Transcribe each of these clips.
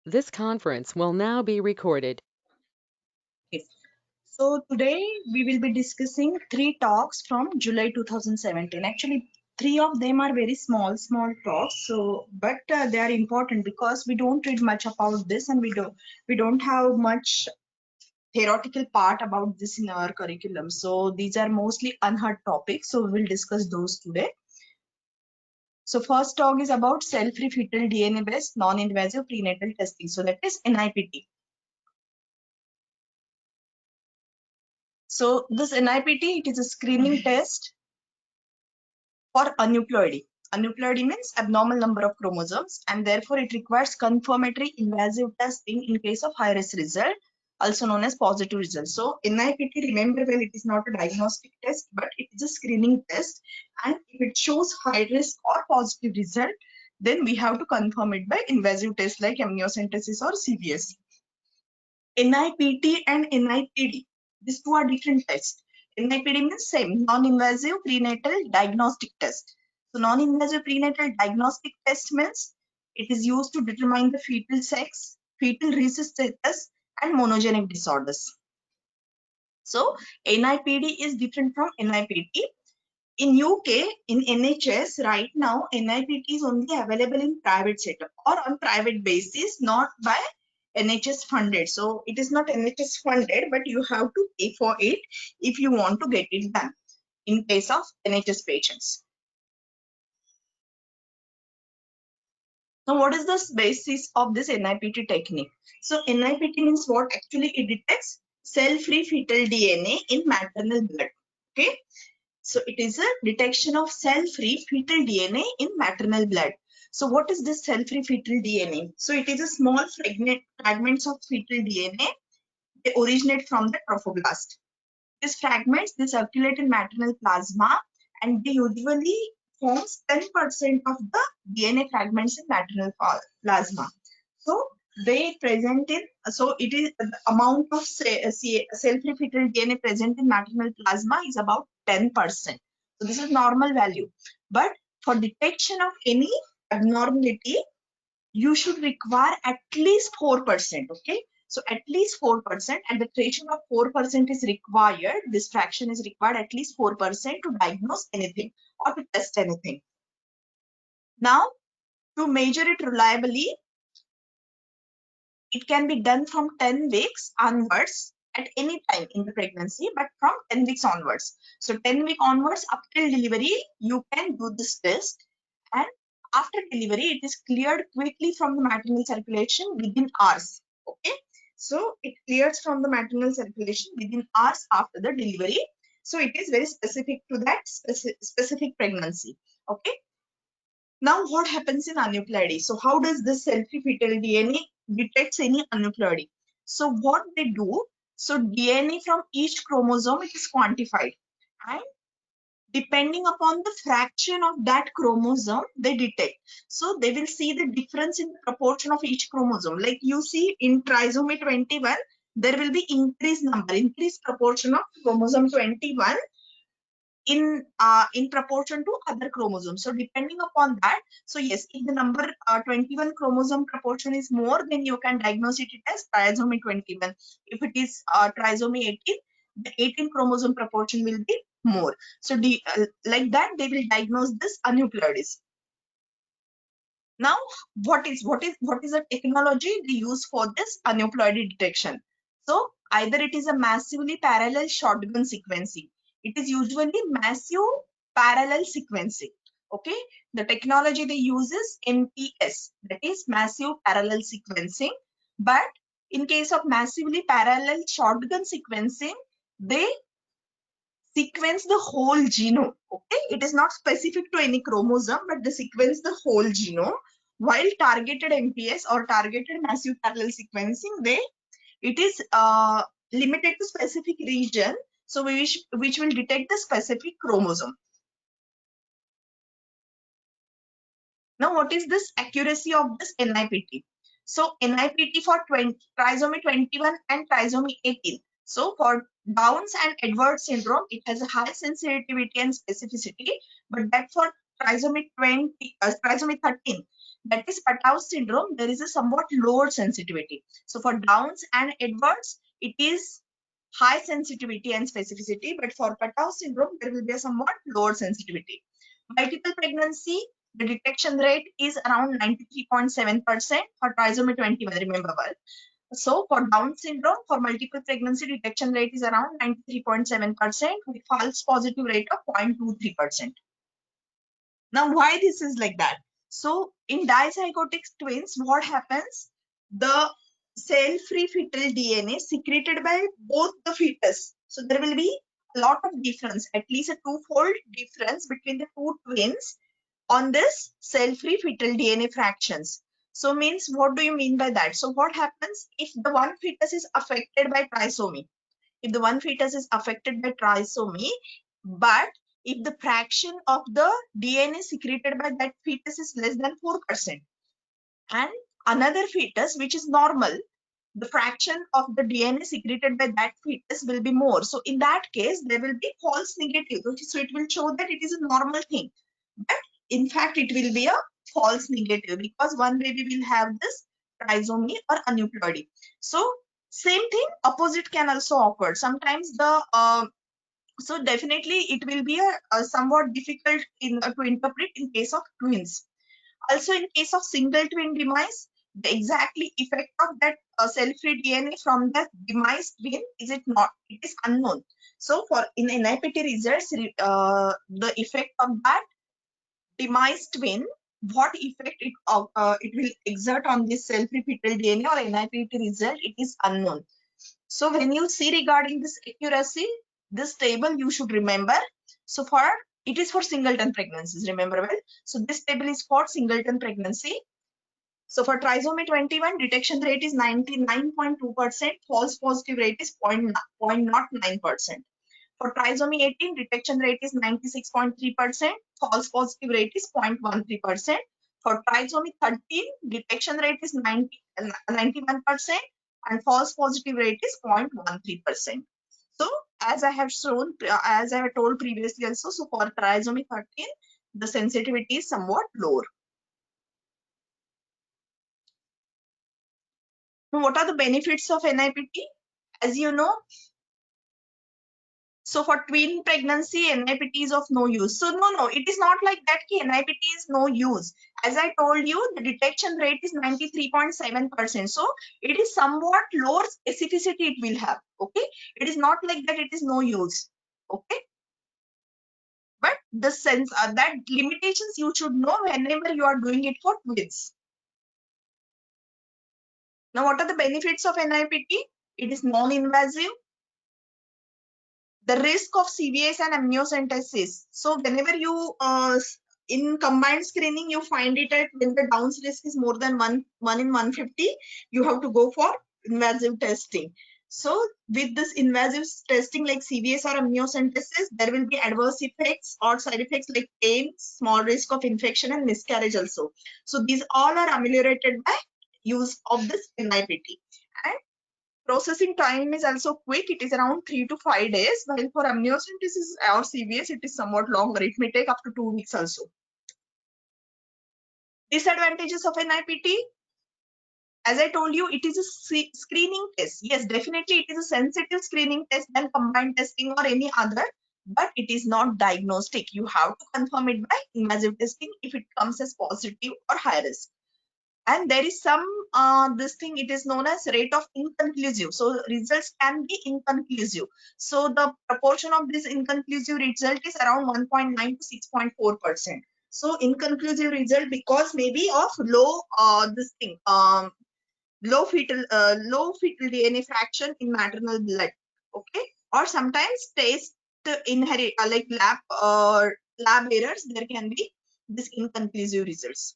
This conference will now be recorded. Okay. So today we will be discussing three talks from July 2017. Actually, three of them are very small talks. So, but they are important because we don't read much about this, and we don't have much theoretical part about this in our curriculum. So these are mostly unheard topics. So we will discuss those today. So first talk is about cell-free fetal DNA-based non-invasive prenatal testing. So that is NIPT. So this NIPT, it is a screening test for aneuploidy. Aneuploidy means abnormal number of chromosomes, and therefore it requires confirmatory invasive testing in case of high risk result, also known as positive result. So NIPT, remember, well, it is not a diagnostic test, but it is a screening test, and if it shows high risk or positive result, then we have to confirm it by invasive tests like amniocentesis or CVS. NIPT and NIPD, these two are different tests. NIPD means same, non-invasive prenatal diagnostic test. So non-invasive prenatal diagnostic test means it is used to determine the fetal sex, fetal rhesus status, and monogenic disorders. So NIPD is different from NIPT. In UK, in NHS, right now, NIPT is only available in private setup or on private basis, not by NHS funded. So it is not NHS funded, but you have to pay for it if you want to get it done in case of NHS patients. Now, what is the basis of this NIPT technique? So NIPT means what? Actually, it detects cell-free fetal DNA in maternal blood. Okay. So it is a detection of cell-free fetal DNA in maternal blood. So what is this cell-free fetal DNA? So it is a small fragments of fetal DNA. They originate from the trophoblast. These fragments, they circulate in maternal plasma, and they usually forms 10% of the DNA fragments in maternal plasma. So they present in, so it is the amount of cell-free fetal DNA present in maternal plasma is about 10%. So this is normal value. But for detection of any abnormality, you should require at least 4%. Okay. So at least 4%, and the threshold of 4% is required. This fraction is required at least 4% to diagnose anything or to test anything. Now, to measure it reliably, it can be done from 10 weeks onwards at any time in the pregnancy, but from 10 weeks onwards. So 10 week onwards up till delivery, you can do this test. And after delivery, it is cleared quickly from the maternal circulation within hours. Okay. So it clears from the maternal circulation within hours after the delivery. So it is very specific to that specific pregnancy. Okay. Now, what happens in aneuploidy? So, how does this cell-free fetal DNA detects any aneuploidy? So, what they do? So, DNA from each chromosome, it is quantified, and depending upon the fraction of that chromosome, they detect. So, they will see the difference in the proportion of each chromosome. Like you see in trisomy 21, there will be increased proportion of chromosome 21 in proportion to other chromosomes. So depending upon that, so yes, if the number 21 chromosome proportion is more, then you can diagnose it as trisomy 21. If it is trisomy 18, the 18 chromosome proportion will be more. So like that, they will diagnose this aneuploidies. Now, what is the technology they use for this aneuploidy detection? So either it is a massively parallel shotgun sequencing. It is usually massive parallel sequencing. Okay, the technology they use is MPS, that is massive parallel sequencing. But in case of massively parallel shotgun sequencing, they sequence the whole genome. Okay, it is not specific to any chromosome, but they sequence the whole genome. While targeted MPS or targeted massive parallel sequencing, it is limited to specific region, so which will detect the specific chromosome. Now, what is this accuracy of this NIPT? So NIPT for trisomy 21 and trisomy 18. So for Downs and Edwards syndrome, it has a high sensitivity and specificity, but that for trisomy 13, that is Patau syndrome, there is a somewhat lower sensitivity. So for Downs and Edwards, it is high sensitivity and specificity, but for Patau syndrome, there will be a somewhat lower sensitivity. Multiple pregnancy, the detection rate is around 93.7% for trisomy 21, remember well. So for Down syndrome, for multiple pregnancy, detection rate is around 93.7% with false positive rate of 0.23%. Now, why this is like that? So in dizygotic twins, what happens? The cell-free fetal DNA secreted by both the fetus. So there will be a lot of difference, at least a twofold difference between the two twins on this cell-free fetal DNA fractions. So means, what do you mean by that? So what happens if the one fetus is affected by trisomy? If the one fetus is affected by trisomy, but if the fraction of the DNA secreted by that fetus is less than 4%, and another fetus which is normal, the fraction of the DNA secreted by that fetus will be more. So in that case, there will be false negative. So it will show that it is a normal thing. But in fact, it will be a false negative because one baby will have this trisomy or aneuploidy. So same thing, opposite can also occur. Sometimes so definitely it will be a somewhat difficult to interpret in case of twins. Also, in case of single twin demise, the exactly effect of that cell-free DNA from the demise twin is it not? It is unknown. So, for in NIPT results, the effect of that demise twin, what effect it will exert on this cell-free fetal DNA or NIPT result, it is unknown. So, when you see regarding this accuracy, this table you should remember. So, for it is for singleton pregnancies, remember well. So, this table is for singleton pregnancy. So for trisomy 21, detection rate is 99.2%, false positive rate is 0.09%. For trisomy 18, detection rate is 96.3%, false positive rate is 0.13%. For trisomy 13, detection rate is 91% and false positive rate is 0.13%. So as I have shown, as I have told previously also, so for trisomy 13, the sensitivity is somewhat lower. Now, what are the benefits of NIPT? As you know, so for twin pregnancy, NIPT is of no use. So no, it is not like that ki NIPT is no use. As I told you, the detection rate is 93.7%. So it is somewhat lower specificity it will have. Okay. It is not like that it is no use. Okay. But the sense that limitations you should know whenever you are doing it for twins. Now, what are the benefits of NIPT? It is non-invasive. The risk of CVS and amniocentesis. So whenever you in combined screening, you find it at when the Downs risk is more than 1 in 150, you have to go for invasive testing. So with this invasive testing like CVS or amniocentesis, there will be adverse effects or side effects like pain, small risk of infection and miscarriage also. So these all are ameliorated by use of this NIPT. And processing time is also quick. It is around 3 to 5 days. While for amniocentesis or CVS, it is somewhat longer. It may take up to 2 weeks also. Disadvantages of NIPT. As I told you, it is a screening test. Yes, definitely it is a sensitive screening test than combined testing or any other, but it is not diagnostic. You have to confirm it by invasive testing if it comes as positive or high risk. And there is some this thing, it is known as rate of inconclusive. So results can be inconclusive. So the proportion of this inconclusive result is around 1.9 to 6.4%. So inconclusive result because maybe of low this thing low fetal DNA fraction in maternal blood. Okay, or sometimes test inherit like lab errors. There can be this inconclusive results.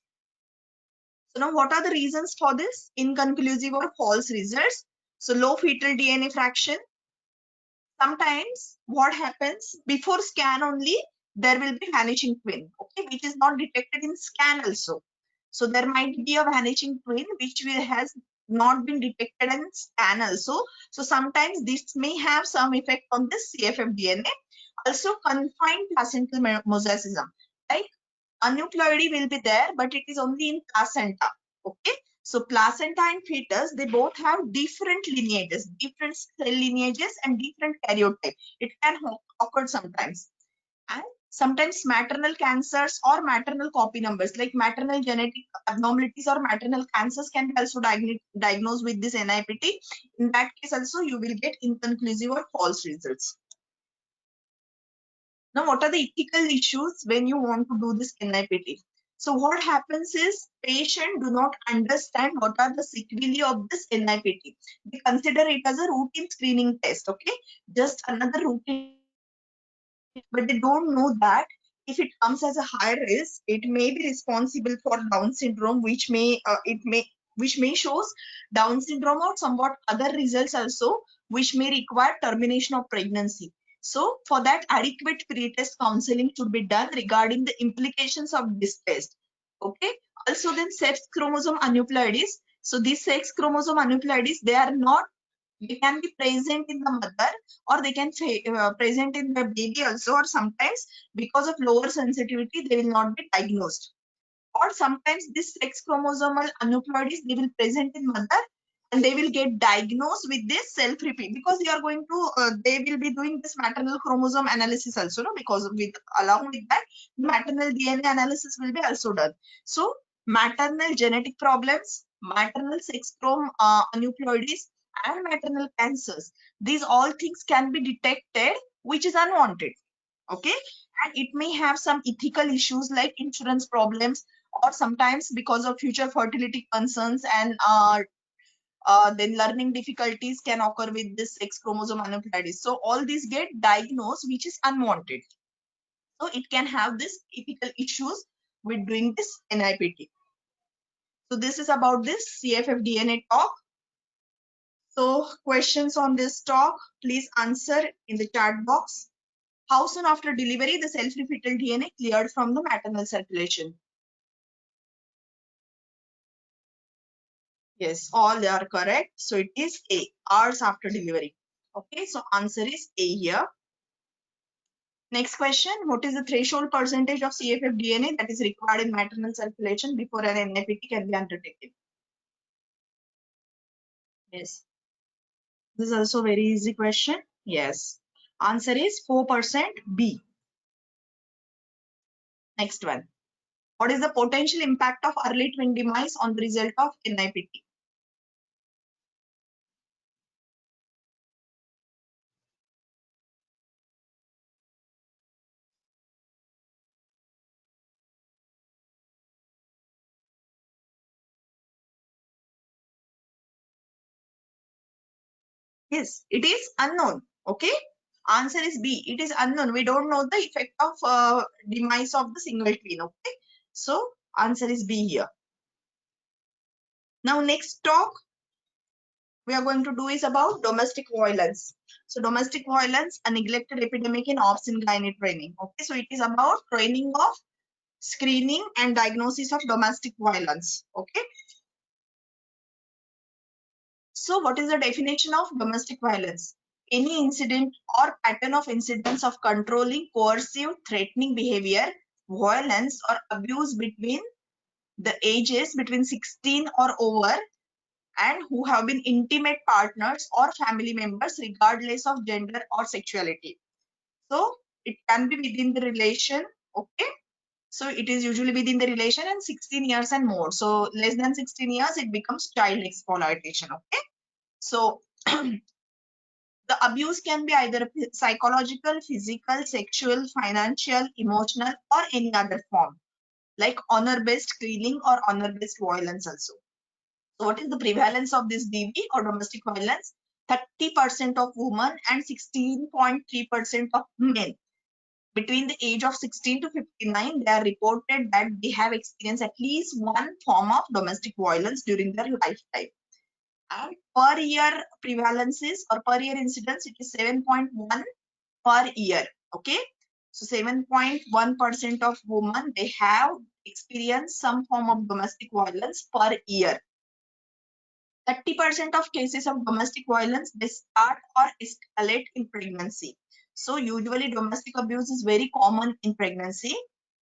So now what are the reasons for this inconclusive or false results? So low fetal DNA fraction. Sometimes what happens before scan only, there will be vanishing twin, okay, which is not detected in scan also. So there might be a vanishing twin which has not been detected in scan also. So sometimes this may have some effect on the cffDNA. Also confined placental mosaicism, right? aneuploidy will be there, but it is only in placenta. Okay, so placenta and fetus, they both have different lineages, different cell lineages and different karyotype. It can occur sometimes. And sometimes maternal cancers or maternal copy numbers, like maternal genetic abnormalities or maternal cancers, can be also diagnosed with this NIPT. In that case also you will get inconclusive or false results. Now, what are the ethical issues when you want to do this NIPT? So what happens is patient do not understand what are the sequelae of this NIPT. They consider it as a routine screening test, okay? Just another routine, but they don't know that if it comes as a high risk, it may be responsible for Down syndrome, which may shows Down syndrome or somewhat other results also, which may require termination of pregnancy. So for that, adequate pre-test counseling should be done regarding the implications of this test. Okay. Also, then sex chromosome aneuploidies. So these sex chromosome aneuploidies, they can be present in the mother, or they can present in the baby also, or sometimes because of lower sensitivity they will not be diagnosed, or sometimes this sex chromosomal aneuploidies, they will present in mother and they will get diagnosed with this self repeat, because they are going to they will be doing this maternal chromosome analysis also, no, because with along with that maternal DNA analysis will be also done. So maternal genetic problems, maternal sex chrome aneuploidies and maternal cancers, these all things can be detected which is unwanted. Okay, and it may have some ethical issues like insurance problems, or sometimes because of future fertility concerns, and then learning difficulties can occur with this X chromosome aneuploidies. So all these get diagnosed which is unwanted, so it can have this ethical issues with doing this NIPT. So this is about this cffDNA talk. So questions on this talk, please answer in the chat box. How soon after delivery the cell-free fetal DNA cleared from the maternal circulation? Yes, all they are correct. So it is A, hours after delivery. Okay, so answer is A here. Next question, what is the threshold percentage of cffDNA that is required in maternal circulation before an NIPT can be undertaken? Yes, this is also very easy question. Yes, answer is 4% B. Next one, what is the potential impact of early twin demise on the result of NIPT? Yes, it is unknown. Okay. Answer is B. It is unknown. We don't know the effect of demise of the single twin. Okay. So answer is B here. Now next talk we are going to do is about domestic violence. So domestic violence, a neglected epidemic in obs and gynae training. Okay. So it is about training of screening and diagnosis of domestic violence. Okay. So what is the definition of domestic violence? Any incident or pattern of incidents of controlling, coercive, threatening behavior, violence or abuse between the ages between 16 or over, and who have been intimate partners or family members regardless of gender or sexuality. So it can be within the relation. Okay. So it is usually within the relation and 16 years and more. So less than 16 years, it becomes child exploitation. Okay. So the abuse can be either psychological, physical, sexual, financial, emotional, or any other form, like honor-based screening or honor-based violence also. So what is the prevalence of this DV or domestic violence? 30% of women and 16.3% of men. Between the age of 16 to 59, they are reported that they have experienced at least one form of domestic violence during their lifetime. And per year prevalences or per year incidence, it is 7.1 per year. Okay. So 7.1% of women, they have experienced some form of domestic violence per year. 30% of cases of domestic violence, they start or escalate in pregnancy. So usually domestic abuse is very common in pregnancy.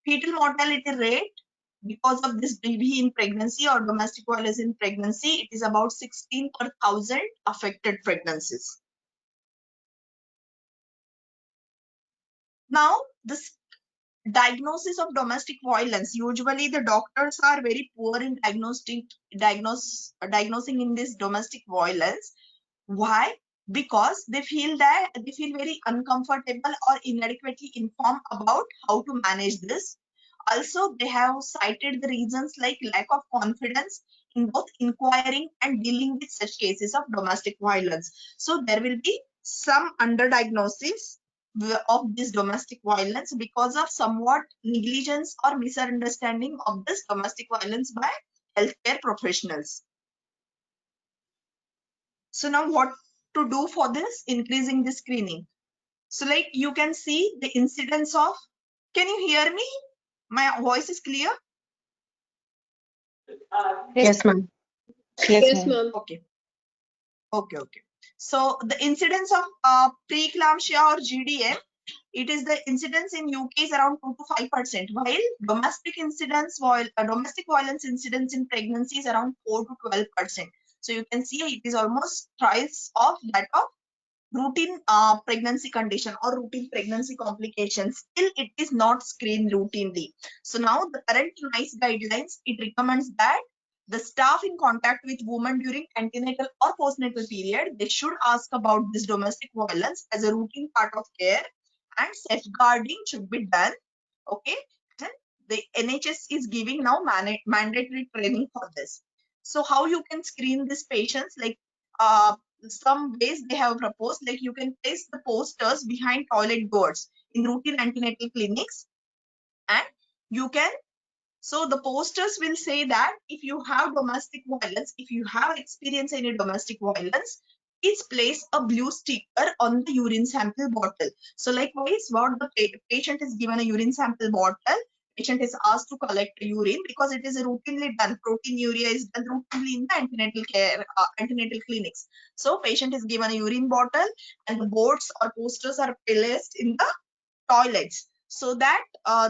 Fetal mortality rate because of this DV in pregnancy or domestic violence in pregnancy, it is about 16 per thousand affected pregnancies. Now, this diagnosis of domestic violence, usually the doctors are very poor in diagnosing in this domestic violence. Why? Because they feel very uncomfortable or inadequately informed about how to manage this. Also, they have cited the reasons like lack of confidence in both inquiring and dealing with such cases of domestic violence. So there will be some underdiagnosis of this domestic violence because of somewhat negligence or misunderstanding of this domestic violence by healthcare professionals. So now what to do for this? Increasing the screening. So like you can see the incidence of, can you hear me? My voice is clear? Yes, ma'am. Yes, ma'am. Okay. Okay. So the incidence of preeclampsia or GDM, it is the incidence in UK is around 2 to 5%, while domestic violence incidence in pregnancy is around 4 to 12%. So you can see it is almost thrice of that of routine pregnancy condition or routine pregnancy complications. Still, it is not screened routinely. So now the current NICE guidelines, it recommends that the staff in contact with women during antenatal or postnatal period, they should ask about this domestic violence as a routine part of care, and safeguarding should be done. Okay. And the NHS is giving now mandatory training for this. So how you can screen these patients, like some ways they have proposed, like you can place the posters behind toilet doors in routine antenatal clinics, and you can, so the posters will say that if you have domestic violence, if you have experienced any domestic violence, please place a blue sticker on the urine sample bottle. So likewise, what the patient is given a urine sample bottle, patient is asked to collect urine because it is routinely done. Proteinuria is done routinely in the antenatal care, antenatal clinics. So patient is given a urine bottle and the boards or posters are placed in the toilets, so that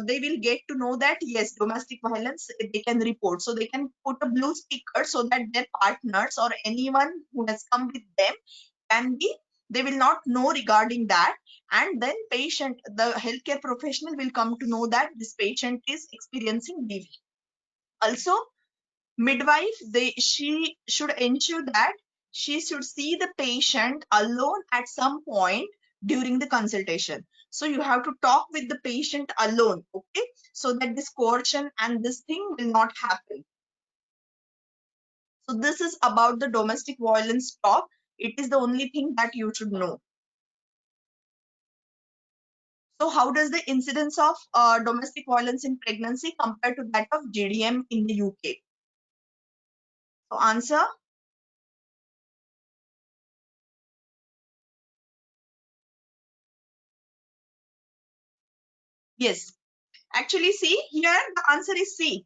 they will get to know that yes, domestic violence they can report. So they can put a blue sticker so that their partners or anyone who has come with them can be, they will not know regarding that, and then patient, the healthcare professional will come to know that this patient is experiencing DV. Also, midwife, she should ensure that she should see the patient alone at some point during the consultation. So you have to talk with the patient alone, okay, so that this coercion and this thing will not happen. So this is about the domestic violence talk. It is the only thing that you should know. So how does the incidence of domestic violence in pregnancy compare to that of GDM in the UK? So answer. Yes, actually, see here the answer is C.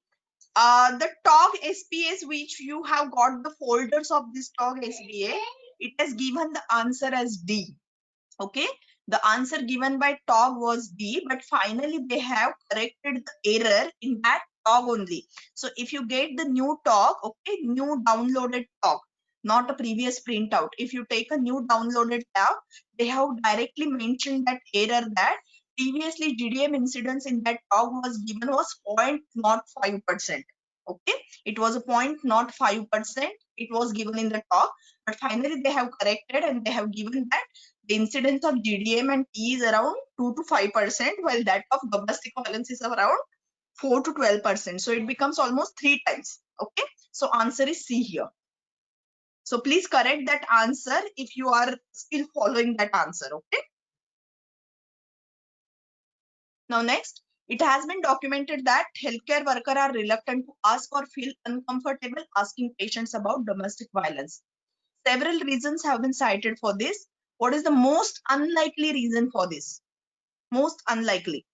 The TOG SPAs which you have got the folders of this TOG SPA, it has given the answer as D. Okay, the answer given by TOG was D, but finally they have corrected the error in that TOG only. So if you get the new TOG, okay, new downloaded TOG, not a previous printout. If you take a new downloaded tab, they have directly mentioned that error that previously GDM incidence in that TOG was given was 0.05%. Okay, it was a 0.05%. It was given in the TOG, but finally they have corrected and they have given that the incidence of GDM and T is around 2 to 5%, while that of domestic violence is around 4 to 12%. So it becomes almost 3 times. Okay, so answer is C here. So please correct that answer if you are still following that answer. Okay. Now next, it has been documented that healthcare workers are reluctant to ask or feel uncomfortable asking patients about domestic violence. Several reasons have been cited for this. What is the most unlikely reason for this? Most unlikely.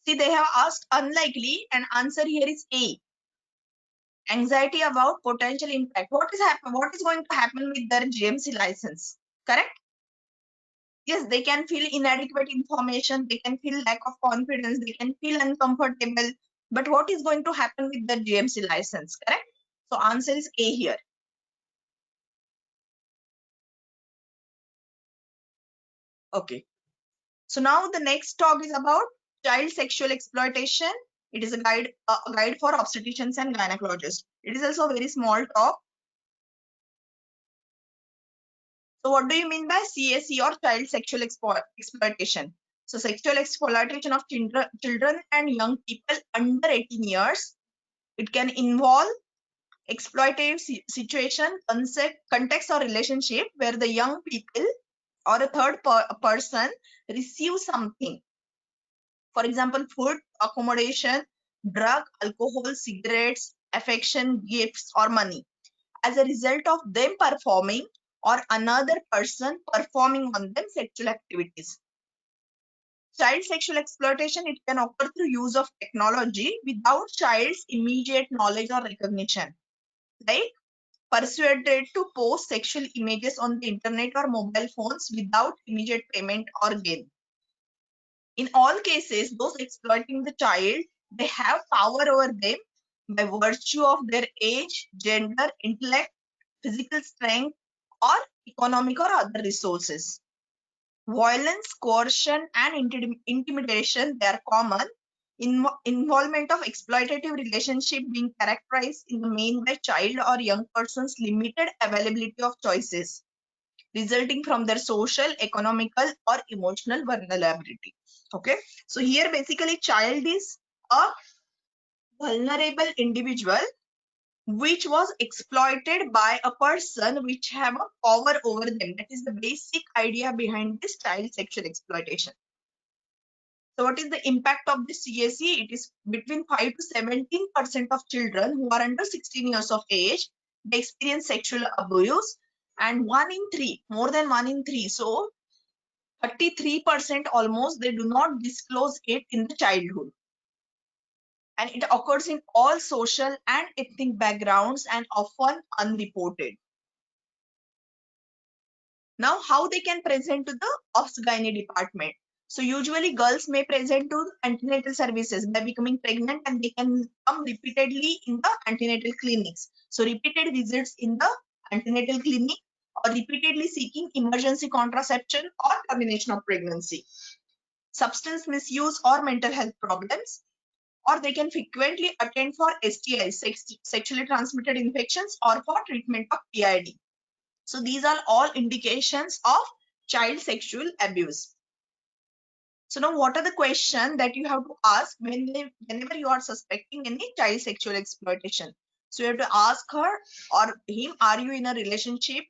See, they have asked unlikely, and answer here is A. Anxiety about potential impact. What is going to happen with their GMC license? Correct? Yes, they can feel inadequate information, they can feel lack of confidence, they can feel uncomfortable. But what is going to happen with the GMC license? Correct? So answer is A here. Okay. So now the next talk is about child sexual exploitation. It is a guide for obstetricians and gynecologists. It is also a very small talk. So what do you mean by CSE or child sexual exploitation? So sexual exploitation of children and young people under 18 years. It can involve exploitative situation, context or relationship where the young people or a third person receive something. For example, food, accommodation, drug, alcohol, cigarettes, affection, gifts, or money as a result of them performing or another person performing on them sexual activities. Child sexual exploitation, it can occur through use of technology without child's immediate knowledge or recognition, like persuaded to post sexual images on the internet or mobile phones without immediate payment or gain. In all cases, those exploiting the child, they have power over them by virtue of their age, gender, intellect, physical strength, or economic or other resources. Violence, coercion, and intimidation, they are common. Involvement of exploitative relationship being characterized in the main by child or young person's limited availability of choices, resulting from their social, economical, or emotional vulnerability. Okay, so here basically child is a vulnerable individual which was exploited by a person which have a power over them. That is the basic idea behind this child sexual exploitation. So what is the impact of the CSE? It is between 5 to 17% of children who are under 16 years of age, they experience sexual abuse, and 1 in 3, more than 1 in 3. So 33% almost, they do not disclose it in the childhood. And it occurs in all social and ethnic backgrounds and often unreported. Now, how they can present to the obs-gynae department? So usually girls may present to antenatal services by becoming pregnant, and they can come repeatedly in the antenatal clinics. So repeated visits in the antenatal clinic or repeatedly seeking emergency contraception or termination of pregnancy. Substance misuse or mental health problems, or they can frequently attend for STIs, sexually transmitted infections, or for treatment of PID. So these are all indications of child sexual abuse. So now what are the questions that you have to ask whenever you are suspecting any child sexual exploitation? So you have to ask her or him, are you in a relationship?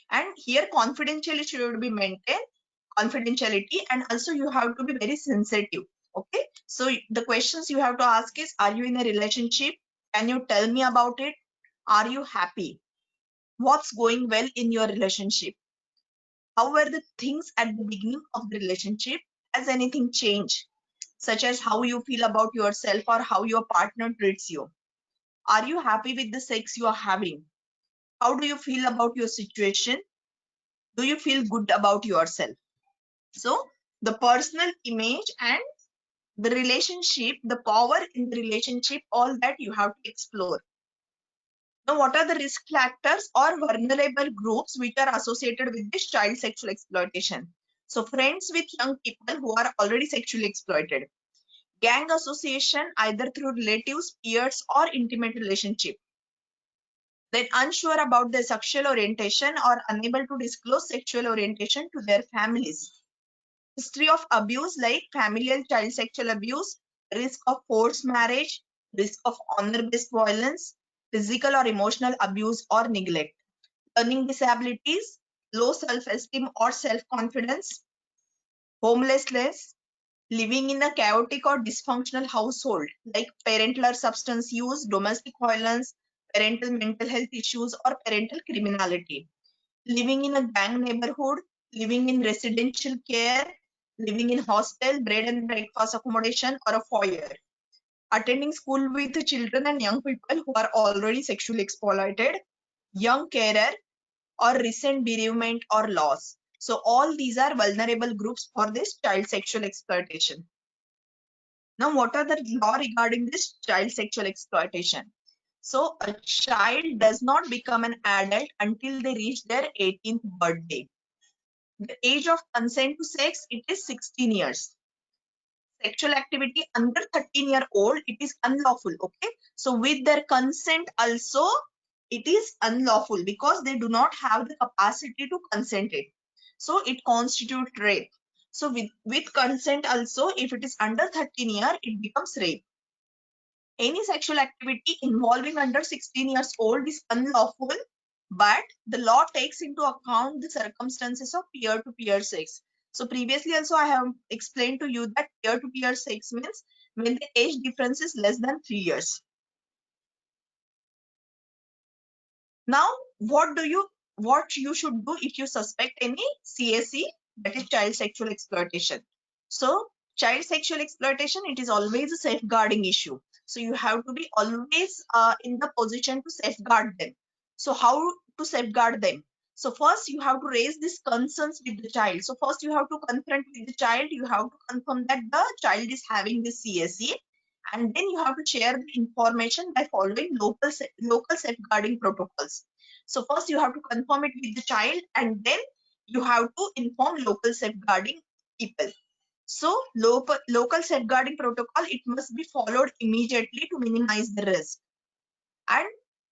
And here confidentiality should be maintained, confidentiality, and also you have to be very sensitive. Okay, so the questions you have to ask is, are you in a relationship? Can you tell me about it? Are you happy? What's going well in your relationship? How were the things at the beginning of the relationship? Has anything changed, such as how you feel about yourself or how your partner treats you? Are you happy with the sex you are having? How do you feel about your situation? Do you feel good about yourself? So the personal image and the relationship, the power in the relationship, all that you have to explore. Now, what are the risk factors or vulnerable groups which are associated with this child sexual exploitation? So friends with young people who are already sexually exploited. Gang association either through relatives, peers, or intimate relationship. Then unsure about their sexual orientation or unable to disclose sexual orientation to their families. History of abuse like familial child sexual abuse, risk of forced marriage, risk of honor-based violence, physical or emotional abuse or neglect. Learning disabilities, low self-esteem or self-confidence, homelessness, living in a chaotic or dysfunctional household like parental or substance use, domestic violence, parental mental health issues, or parental criminality. Living in a gang neighborhood, living in residential care, living in hostel, bread and breakfast accommodation, or a foyer, attending school with children and young people who are already sexually exploited, young carer, or recent bereavement or loss. So all these are vulnerable groups for this child sexual exploitation. Now, what are the law regarding this child sexual exploitation? So a child does not become an adult until they reach their 18th birthday. The age of consent to sex, it is 16 years. Sexual activity under 13-year-old, it is unlawful. Okay. So with their consent also, it is unlawful because they do not have the capacity to consent it. So it constitutes rape. So with consent also, if it is under 13 years, it becomes rape. Any sexual activity involving under 16 years old is unlawful, but the law takes into account the circumstances of peer-to-peer sex. So previously also I have explained to you that peer-to-peer sex means when the age difference is less than 3 years. Now, what you should do if you suspect any CSE, that is child sexual exploitation. So child sexual exploitation, it is always a safeguarding issue. So you have to be always in the position to safeguard them. So how to safeguard them? So first you have to raise these concerns with the child. So first you have to confront with the child. You have to confirm that the child is having this CSE, and then you have to share the information by following local safeguarding protocols. So first you have to confirm it with the child, and then you have to inform local safeguarding people. So local safeguarding protocol, it must be followed immediately to minimize the risk. And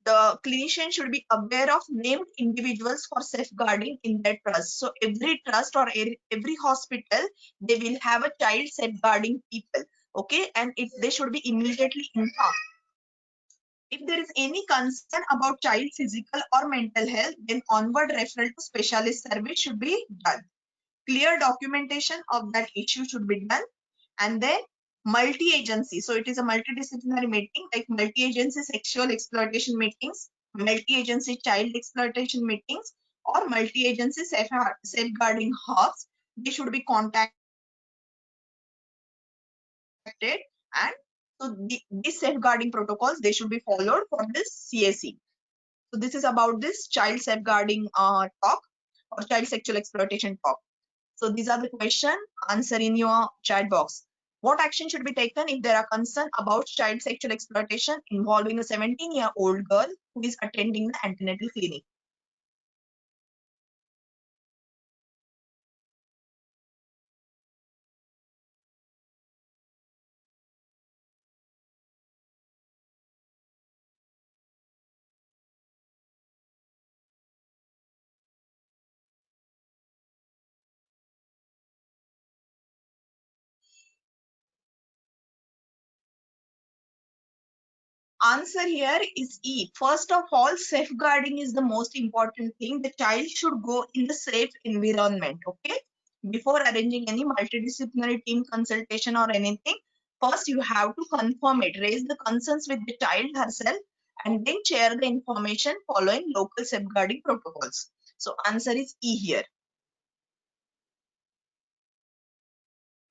the clinician should be aware of named individuals for safeguarding in their trust. So every trust or every hospital, they will have a child safeguarding people. Okay, and they should be immediately informed. If there is any concern about child physical or mental health, then onward referral to specialist service should be done. Clear documentation of that issue should be done. And then multi-agency. So it is a multidisciplinary meeting, like multi-agency sexual exploitation meetings, multi-agency child exploitation meetings, or multi-agency safeguarding hubs. They should be contacted, and so these safeguarding protocols, they should be followed for this CSE. So this is about this child safeguarding talk, or child sexual exploitation talk. So these are the question, answer in your chat box. What action should be taken if there are concern about child sexual exploitation involving a 17-year-old girl who is attending the antenatal clinic? Answer here is E. First of all, safeguarding is the most important thing. The child should go in the safe environment, okay? Before arranging any multidisciplinary team consultation or anything, first you have to confirm it, raise the concerns with the child herself, and then share the information following local safeguarding protocols. So answer is E here.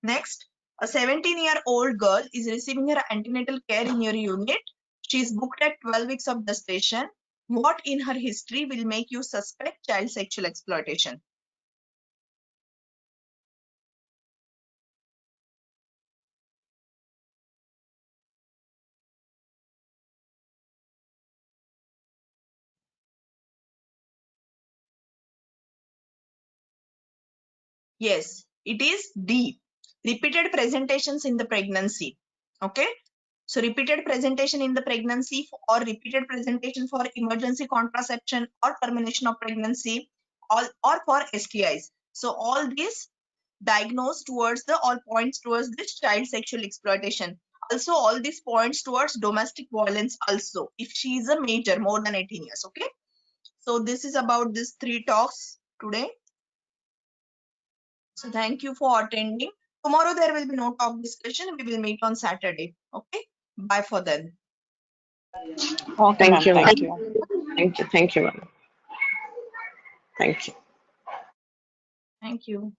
Next, a 17-year-old girl is receiving her antenatal care in your unit. She is booked at 12 weeks of gestation. What in her history will make you suspect child sexual exploitation? Yes, it is D. Repeated presentations in the pregnancy. Okay. So repeated presentation in the pregnancy or repeated presentation for emergency contraception or termination of pregnancy, or for STIs. So all these diagnose towards the all points towards this child sexual exploitation. Also all these points towards domestic violence also, if she is a major more than 18 years. Okay. So this is about these 3 talks today. So thank you for attending. Tomorrow there will be no talk discussion. We will meet on Saturday. Okay. Bye for then. Okay, ma'am. Thank you, ma'am. Thank you. Thank you, ma'am. Thank you. Thank you.